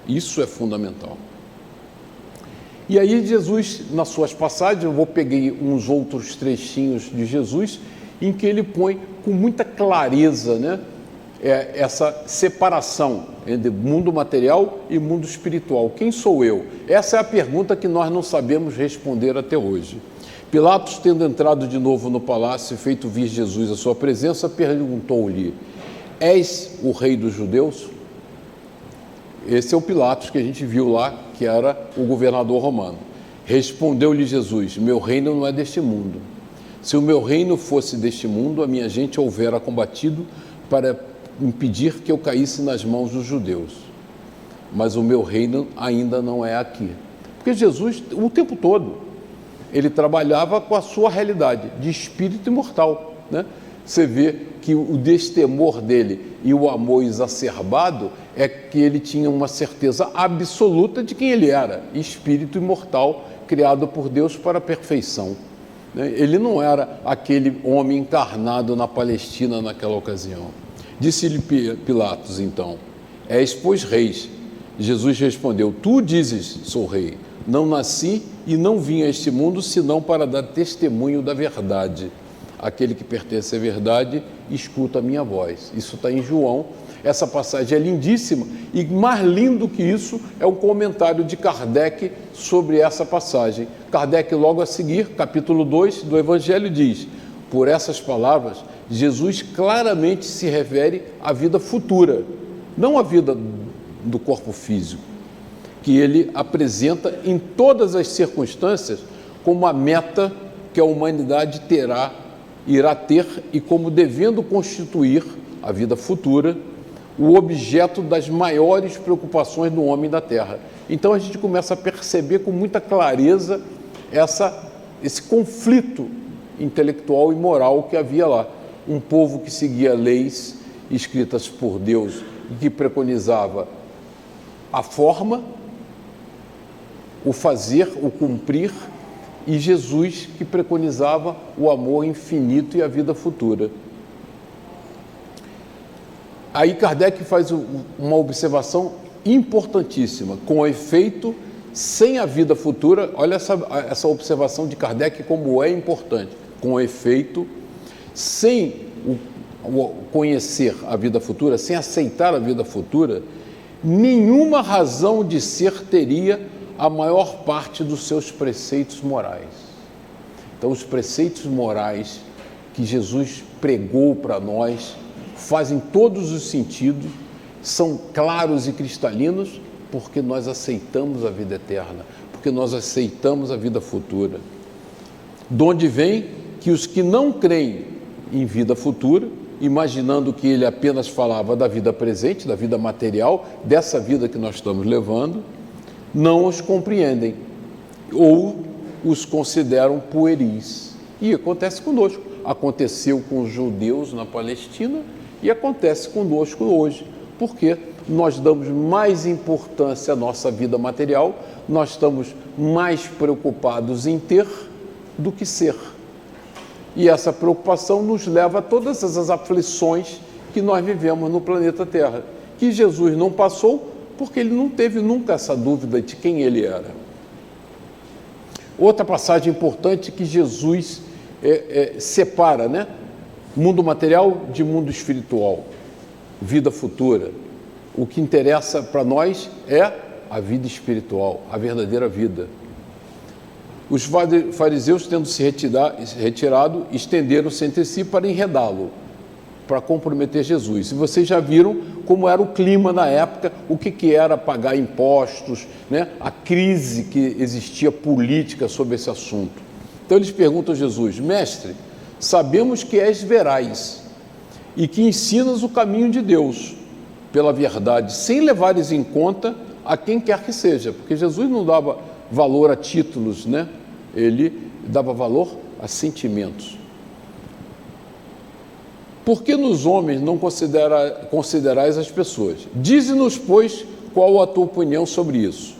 Isso é fundamental. E aí Jesus, nas suas passagens, eu peguei uns outros trechinhos de Jesus, em que ele põe com muita clareza, né, essa separação entre mundo material e mundo espiritual. Quem sou eu? Essa é a pergunta que nós não sabemos responder até hoje. Pilatos, tendo entrado de novo no palácio e feito vir Jesus à sua presença, perguntou-lhe: és o rei dos judeus? Esse é o Pilatos que a gente viu lá, que era o governador romano. Respondeu-lhe Jesus: meu reino não é deste mundo. Se o meu reino fosse deste mundo, a minha gente houvera combatido para impedir que eu caísse nas mãos dos judeus. Mas o meu reino ainda não é aqui. Porque Jesus, o tempo todo, ele trabalhava com a sua realidade de espírito imortal, né? Você vê que o destemor dele e o amor exacerbado é que ele tinha uma certeza absoluta de quem ele era, espírito imortal, criado por Deus para a perfeição. Ele não era aquele homem encarnado na Palestina naquela ocasião. Disse-lhe Pilatos, então: és, pois, reis? Jesus respondeu: tu dizes, sou rei. Não nasci e não vim a este mundo senão para dar testemunho da verdade. Aquele que pertence à verdade escuta a minha voz. Isso está em João. Essa passagem é lindíssima e mais lindo que isso é um comentário de Kardec sobre essa passagem. Kardec, logo a seguir, capítulo 2 do Evangelho, diz: por essas palavras, Jesus claramente se refere à vida futura, não à vida do corpo físico, que ele apresenta em todas as circunstâncias como a meta que a humanidade irá ter e como devendo constituir a vida futura o objeto das maiores preocupações do homem da Terra. Então a gente começa a perceber com muita clareza esse conflito intelectual e moral que havia lá. Um povo que seguia leis escritas por Deus e que preconizava a forma, o fazer, o cumprir, e Jesus que preconizava o amor infinito e a vida futura. Aí Kardec faz uma observação importantíssima. Com efeito, sem a vida futura, olha essa observação de Kardec como é importante. Com efeito, sem conhecer a vida futura, sem aceitar a vida futura, nenhuma razão de ser teria a maior parte dos seus preceitos morais. Então, os preceitos morais que Jesus pregou para nós fazem todos os sentidos, são claros e cristalinos, porque nós aceitamos a vida eterna, porque nós aceitamos a vida futura. De onde vem que os que não creem em vida futura, imaginando que ele apenas falava da vida presente, da vida material, dessa vida que nós estamos levando, não os compreendem ou os consideram pueris. E acontece conosco. Aconteceu com os judeus na Palestina e acontece conosco hoje, porque nós damos mais importância à nossa vida material, nós estamos mais preocupados em ter do que ser. E essa preocupação nos leva a todas essas aflições que nós vivemos no planeta Terra, que Jesus não passou porque ele não teve nunca essa dúvida de quem ele era. Outra passagem importante que Jesus separa, né? Mundo material de mundo espiritual, vida futura. O que interessa para nós é a vida espiritual, a verdadeira vida. Os fariseus, tendo se retirado, estenderam-se entre si para enredá-lo, para comprometer Jesus. E vocês já viram como era o clima na época, o que era pagar impostos, né? A crise que existia política sobre esse assunto. Então eles perguntam a Jesus: mestre, sabemos que és veraz e que ensinas o caminho de Deus pela verdade, sem levares em conta a quem quer que seja, porque Jesus não dava valor a títulos, né? Ele dava valor a sentimentos. Por que nos homens não considerais as pessoas? Dize-nos, pois, qual a tua opinião sobre isso?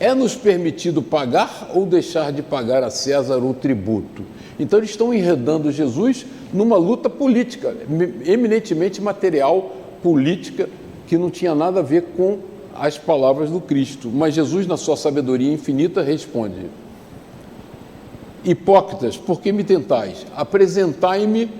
É-nos permitido pagar ou deixar de pagar a César o tributo? Então eles estão enredando Jesus numa luta política, eminentemente material, política, que não tinha nada a ver com as palavras do Cristo. Mas Jesus, na sua sabedoria infinita, responde: hipócritas, por que me tentais? Apresentai-me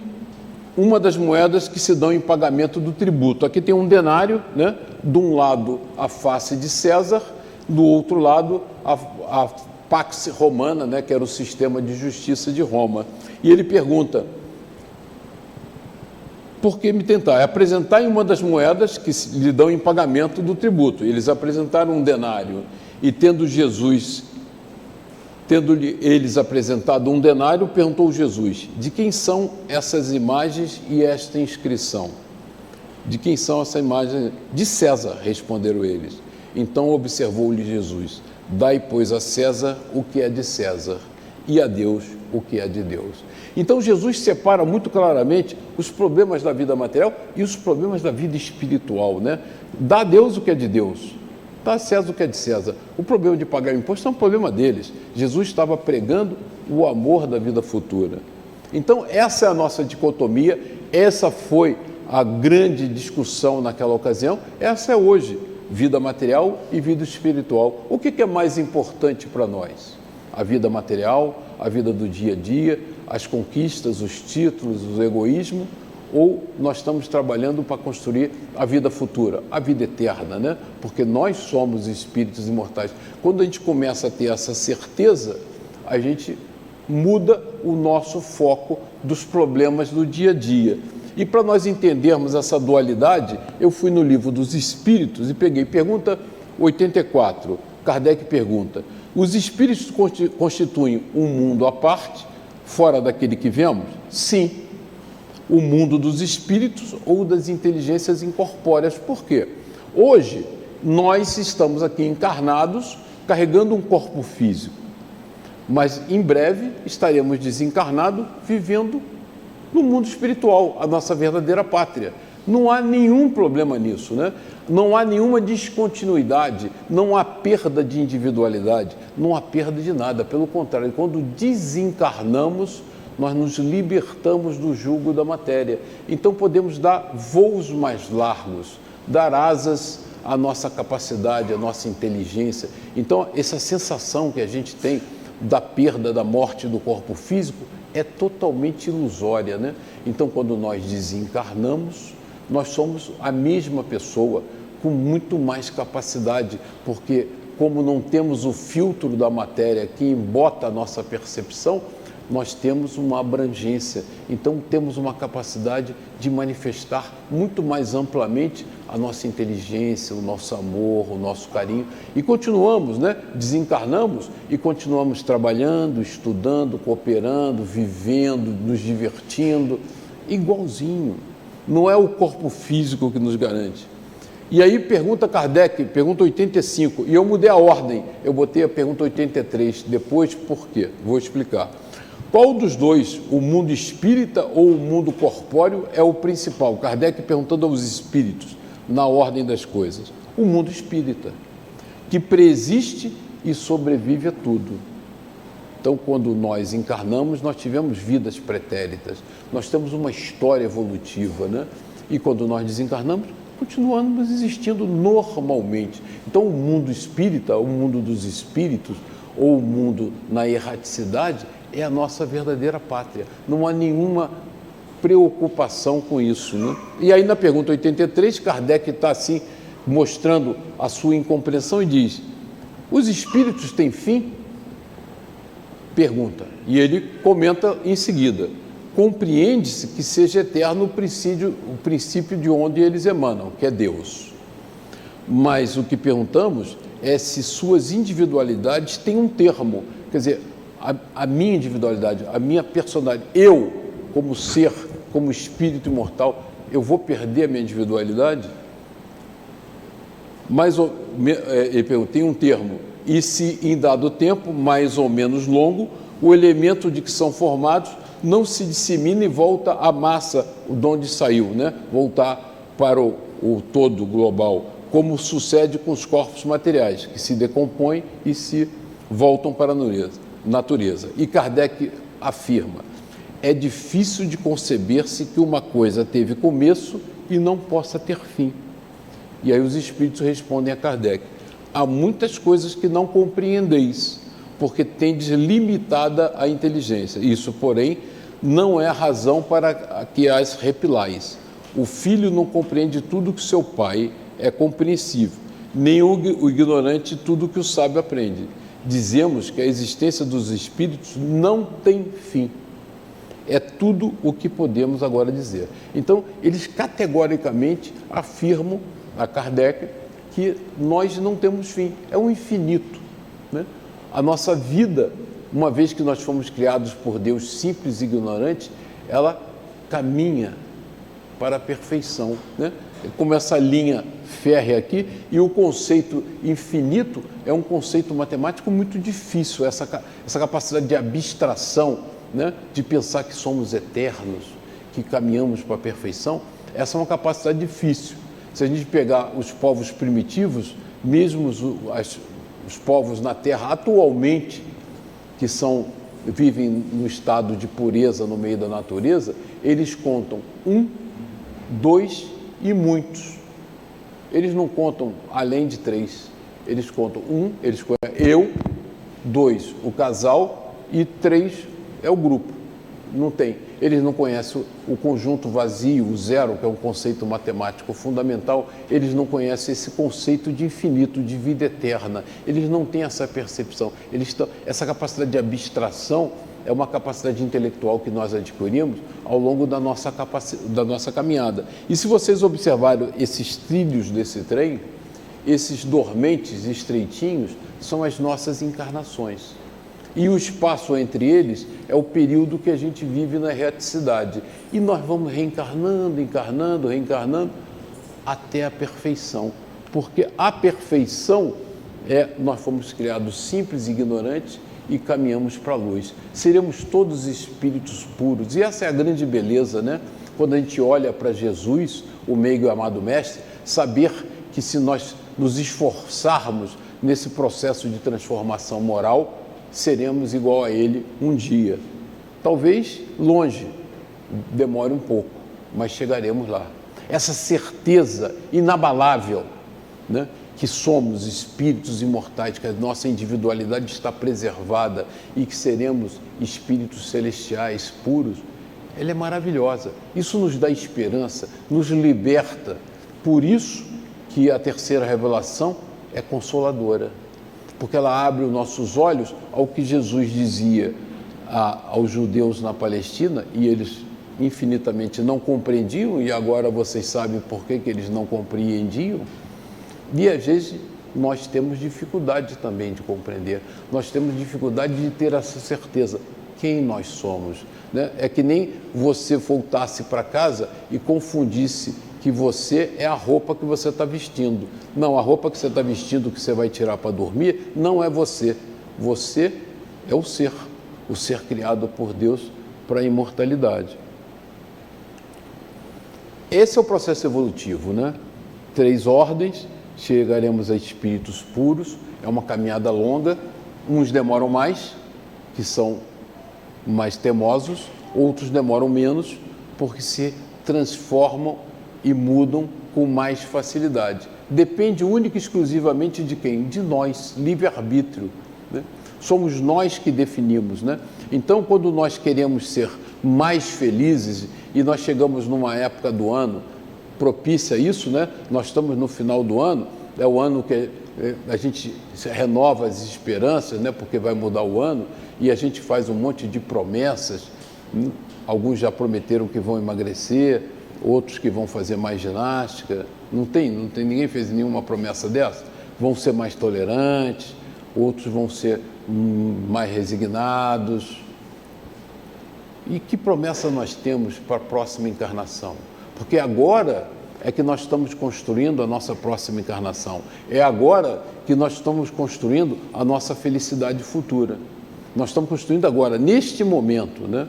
uma das moedas que se dão em pagamento do tributo. Aqui tem um denário, né? De um lado a face de César, do outro lado a Pax Romana, né? Que era o sistema de justiça de Roma. E ele pergunta: por que me tentar? Apresentar uma das moedas que lhe dão em pagamento do tributo. Eles apresentaram um denário e tendo-lhe eles apresentado um denário, perguntou Jesus: de quem são essas imagens e esta inscrição? De quem são essas imagens? De César, responderam eles. Então observou-lhe Jesus: dai, pois, a César o que é de César e a Deus o que é de Deus. Então Jesus separa muito claramente os problemas da vida material e os problemas da vida espiritual, né? Dá a Deus o que é de Deus, dá a César o que é de César. O problema de pagar imposto é um problema deles. Jesus estava pregando o amor da vida futura. Então essa é a nossa dicotomia, essa foi a grande discussão naquela ocasião, essa é hoje, vida material e vida espiritual. O que é mais importante para nós? A vida material, a vida do dia a dia, as conquistas, os títulos, o egoísmo, ou nós estamos trabalhando para construir a vida futura, a vida eterna, né? Porque nós somos espíritos imortais. Quando a gente começa a ter essa certeza, a gente muda o nosso foco dos problemas do dia a dia. E para nós entendermos essa dualidade, eu fui no Livro dos Espíritos e peguei pergunta 84. Kardec pergunta: os espíritos constituem um mundo à parte, fora daquele que vemos? Sim. O mundo dos espíritos ou das inteligências incorpóreas. Por quê? Hoje, nós estamos aqui encarnados, carregando um corpo físico, mas em breve estaremos desencarnados, vivendo no mundo espiritual, a nossa verdadeira pátria. Não há nenhum problema nisso, né? Não há nenhuma descontinuidade, não há perda de individualidade, não há perda de nada. Pelo contrário, quando desencarnamos, nós nos libertamos do jugo da matéria. Então podemos dar voos mais largos, dar asas à nossa capacidade, à nossa inteligência. Então essa sensação que a gente tem da perda, da morte do corpo físico é totalmente ilusória, né? Então quando nós desencarnamos, nós somos a mesma pessoa, com muito mais capacidade, porque como não temos o filtro da matéria que embota a nossa percepção, nós temos uma abrangência, então temos uma capacidade de manifestar muito mais amplamente a nossa inteligência, o nosso amor, o nosso carinho, e continuamos, desencarnamos e continuamos trabalhando, estudando, cooperando, vivendo, nos divertindo, igualzinho. Não é o corpo físico que nos garante. E aí pergunta Kardec, pergunta 85, e eu mudei a ordem, eu botei a pergunta 83 depois, por quê? Vou explicar. Qual dos dois, o mundo espírita ou o mundo corpóreo, é o principal? Kardec perguntando aos espíritos, na ordem das coisas. O mundo espírita, que preexiste e sobrevive a tudo. Então, quando nós encarnamos, nós tivemos vidas pretéritas, nós temos uma história evolutiva, E quando nós desencarnamos, continuamos existindo normalmente. Então, o mundo espírita, o mundo dos espíritos, ou o mundo na erraticidade, é a nossa verdadeira pátria. Não há nenhuma preocupação com isso. E aí, na pergunta 83, Kardec está assim, mostrando a sua incompreensão e diz: os espíritos têm fim? Pergunta. E ele comenta em seguida: compreende-se que seja eterno o princípio de onde eles emanam, que é Deus. Mas o que perguntamos é se suas individualidades têm um termo. Quer dizer, a minha individualidade, a minha personalidade, eu, como ser, como espírito imortal, eu vou perder a minha individualidade? Ele pergunta, tem um termo, e se em dado tempo, mais ou menos longo, o elemento de que são formados não se dissemina e volta à massa de onde saiu, voltar para o todo global, como sucede com os corpos materiais, que se decompõem e se voltam para a natureza. E Kardec afirma: é difícil de conceber-se que uma coisa teve começo e não possa ter fim. E aí os espíritos respondem a Kardec: há muitas coisas que não compreendeis, porque tendes limitada a inteligência. Isso, porém, não é a razão para que as repilais. O filho não compreende tudo que seu pai é compreensível, nem o ignorante tudo que o sábio aprende. Dizemos que a existência dos espíritos não tem fim. É tudo o que podemos agora dizer. Então, eles categoricamente afirmam a Kardec que nós não temos fim, é um infinito. A nossa vida, uma vez que nós fomos criados por Deus simples e ignorantes, ela caminha para a perfeição. Como essa linha férrea aqui, e o conceito infinito é um conceito matemático muito difícil, essa capacidade de abstração, de pensar que somos eternos, que caminhamos para a perfeição, essa é uma capacidade difícil. Se a gente pegar os povos primitivos, mesmo os povos na Terra atualmente, que vivem no estado de pureza no meio da natureza, eles contam 1, 2 e muitos. Eles não contam além de 3. Eles contam 1, eles contam eu, 2, o casal, e 3 é o grupo. Não tem. Eles não conhecem o conjunto vazio, o zero, que é um conceito matemático fundamental. Eles não conhecem esse conceito de infinito, de vida eterna. Eles não têm essa percepção. Essa capacidade de abstração é uma capacidade intelectual que nós adquirimos ao longo da nossa caminhada. E se vocês observarem esses trilhos desse trem, esses dormentes estreitinhos são as nossas encarnações. E o espaço entre eles é o período que a gente vive na erraticidade. E nós vamos reencarnando, encarnando, reencarnando, até a perfeição. Porque a perfeição nós fomos criados simples e ignorantes e caminhamos para a luz. Seremos todos espíritos puros. E essa é a grande beleza, Quando a gente olha para Jesus, o meigo e amado mestre, saber que se nós nos esforçarmos nesse processo de transformação moral, seremos igual a ele um dia. Talvez longe, demore um pouco, mas chegaremos lá. Essa certeza inabalável, que somos espíritos imortais, que a nossa individualidade está preservada e que seremos espíritos celestiais puros, ela é maravilhosa. Isso nos dá esperança, nos liberta. Por isso que a terceira revelação é consoladora, porque ela abre os nossos olhos ao que Jesus dizia aos judeus na Palestina, e eles infinitamente não compreendiam, e agora vocês sabem por que eles não compreendiam. E às vezes nós temos dificuldade também de compreender, nós temos dificuldade de ter essa certeza, quem nós somos, né? É que nem você voltasse para casa e confundisse que você é a roupa que você está vestindo. Não, a roupa que você está vestindo, que você vai tirar para dormir, não é você. Você é o ser criado por Deus para a imortalidade. Esse é o processo evolutivo, né? 3 ordens, chegaremos a espíritos puros, é uma caminhada longa, uns demoram mais, que são mais temosos, outros demoram menos, porque se transformam e mudam com mais facilidade. Depende única e exclusivamente de quem? De nós, livre-arbítrio, né? Somos nós que definimos, né? Então, quando nós queremos ser mais felizes e nós chegamos numa época do ano propícia a isso, né? Nós estamos no final do ano, é o ano que a gente renova as esperanças, né? Porque vai mudar o ano, e a gente faz um monte de promessas, né? Alguns já prometeram que vão emagrecer, outros que vão fazer mais ginástica, não tem, ninguém fez nenhuma promessa dessa, vão ser mais tolerantes, outros vão ser mais resignados. E que promessa nós temos para a próxima encarnação? Porque agora é que nós estamos construindo a nossa próxima encarnação, é agora que nós estamos construindo a nossa felicidade futura. Nós estamos construindo agora, neste momento, né?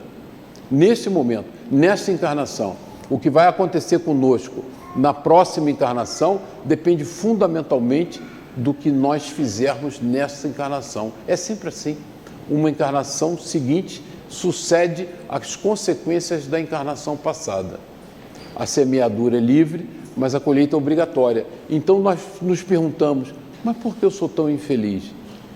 Neste momento, nesta encarnação. O que vai acontecer conosco na próxima encarnação depende fundamentalmente do que nós fizermos nessa encarnação. É sempre assim. Uma encarnação seguinte sucede às consequências da encarnação passada. A semeadura é livre, mas a colheita é obrigatória. Então nós nos perguntamos, mas por que eu sou tão infeliz?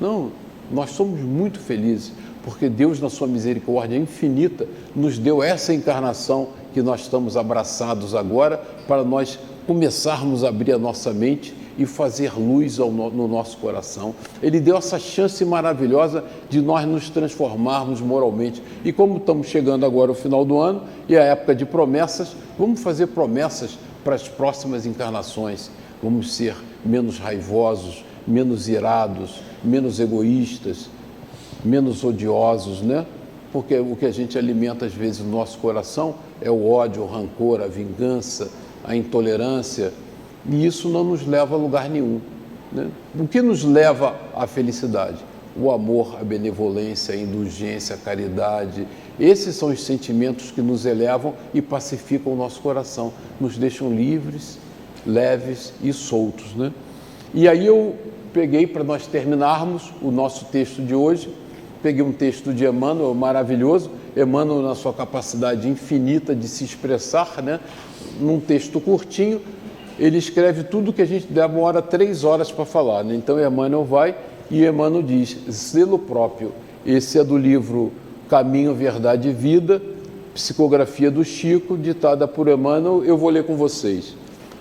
Não, nós somos muito felizes, porque Deus, na sua misericórdia infinita, nos deu essa encarnação que nós estamos abraçados agora, para nós começarmos a abrir a nossa mente e fazer luz no nosso coração. Ele deu essa chance maravilhosa de nós nos transformarmos moralmente. E como estamos chegando agora ao final do ano e a época de promessas, vamos fazer promessas para as próximas encarnações. Vamos ser menos raivosos, menos irados, menos egoístas, menos odiosos, né? Porque o que a gente alimenta às vezes no nosso coração é o ódio, o rancor, a vingança, a intolerância, e isso não nos leva a lugar nenhum, né? O que nos leva à felicidade? O amor, a benevolência, a indulgência, a caridade. Esses são os sentimentos que nos elevam e pacificam o nosso coração, nos deixam livres, leves e soltos, né? E aí eu peguei, para nós terminarmos o nosso texto de hoje, peguei um texto de Emmanuel maravilhoso, Emmanuel na sua capacidade infinita de se expressar, né? Num texto curtinho, ele escreve tudo que a gente demora 3 horas para falar, né? Então Emmanuel vai e Emmanuel diz, zelo próprio. Esse é do livro Caminho, Verdade e Vida, psicografia do Chico, ditada por Emmanuel. Eu vou ler com vocês.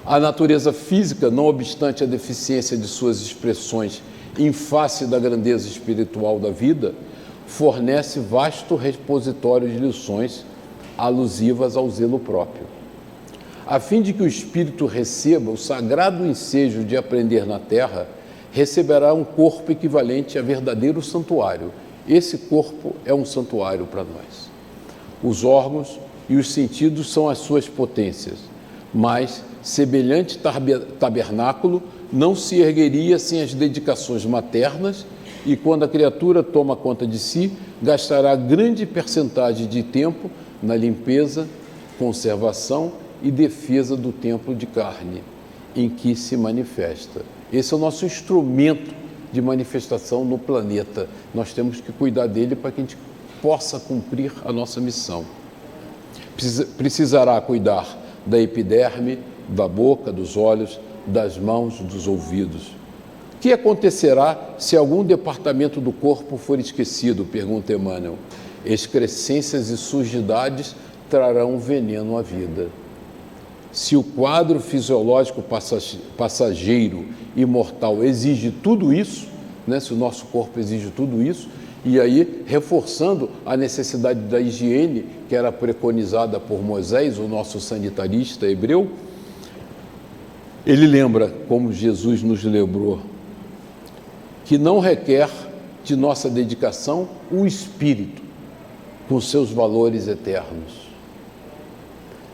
A natureza física, não obstante a deficiência de suas expressões em face da grandeza espiritual da vida, fornece vasto repositório de lições alusivas ao zelo próprio. A fim de que o espírito receba o sagrado ensejo de aprender na terra, receberá um corpo equivalente a verdadeiro santuário. Esse corpo é um santuário para nós. Os órgãos e os sentidos são as suas potências, mas semelhante tabernáculo não se ergueria sem as dedicações maternas, e quando a criatura toma conta de si, gastará grande percentagem de tempo na limpeza, conservação e defesa do templo de carne em que se manifesta. Esse é o nosso instrumento de manifestação no planeta. Nós temos que cuidar dele para que a gente possa cumprir a nossa missão. Precisará cuidar da epiderme, da boca, dos olhos, das mãos, dos ouvidos. O que acontecerá se algum departamento do corpo for esquecido? Pergunta Emmanuel. Excrescências e sujidades trarão veneno à vida. Se o quadro fisiológico passageiro e mortal exige tudo isso, né, se o nosso corpo exige tudo isso, e aí reforçando a necessidade da higiene que era preconizada por Moisés, o nosso sanitarista hebreu, ele lembra, como Jesus nos lembrou, que não requer de nossa dedicação o espírito com seus valores eternos.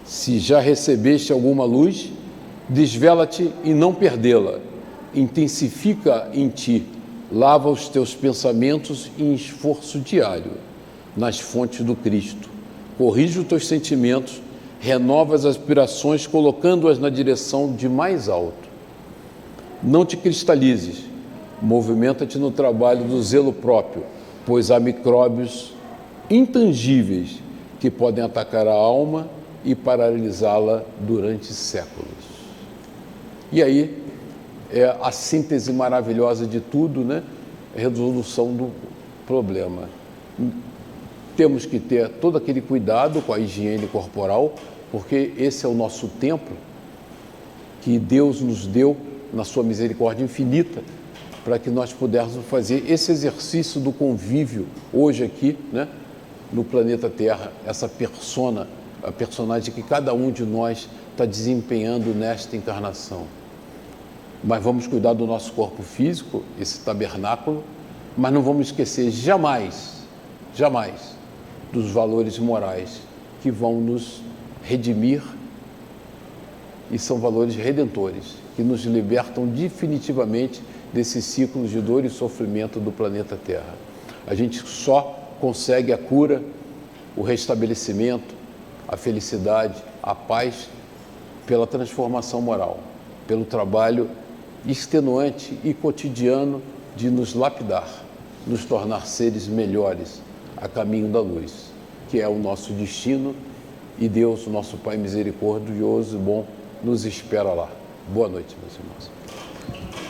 Se já recebeste alguma luz, desvela-te e não perdê-la. Intensifica em ti, lava os teus pensamentos em esforço diário, nas fontes do Cristo. Corrige os teus sentimentos, renova as aspirações, colocando-as na direção de mais alto. Não te cristalizes, movimenta-te no trabalho do zelo próprio, pois há micróbios intangíveis que podem atacar a alma e paralisá-la durante séculos. E aí, é a síntese maravilhosa de tudo, né? A resolução do problema. Temos que ter todo aquele cuidado com a higiene corporal, porque esse é o nosso templo que Deus nos deu na sua misericórdia infinita, para que nós pudéssemos fazer esse exercício do convívio hoje aqui, né, no planeta Terra, essa persona, a personagem que cada um de nós está desempenhando nesta encarnação. Mas vamos cuidar do nosso corpo físico, esse tabernáculo, mas não vamos esquecer jamais, jamais, dos valores morais que vão nos redimir e são valores redentores, que nos libertam definitivamente desses ciclos de dor e sofrimento do planeta Terra. A gente só consegue a cura, o restabelecimento, a felicidade, a paz, pela transformação moral, pelo trabalho extenuante e cotidiano de nos lapidar, nos tornar seres melhores a caminho da luz, que é o nosso destino, e Deus, o nosso Pai misericordioso e bom, nos espera lá. Boa noite, meus irmãos.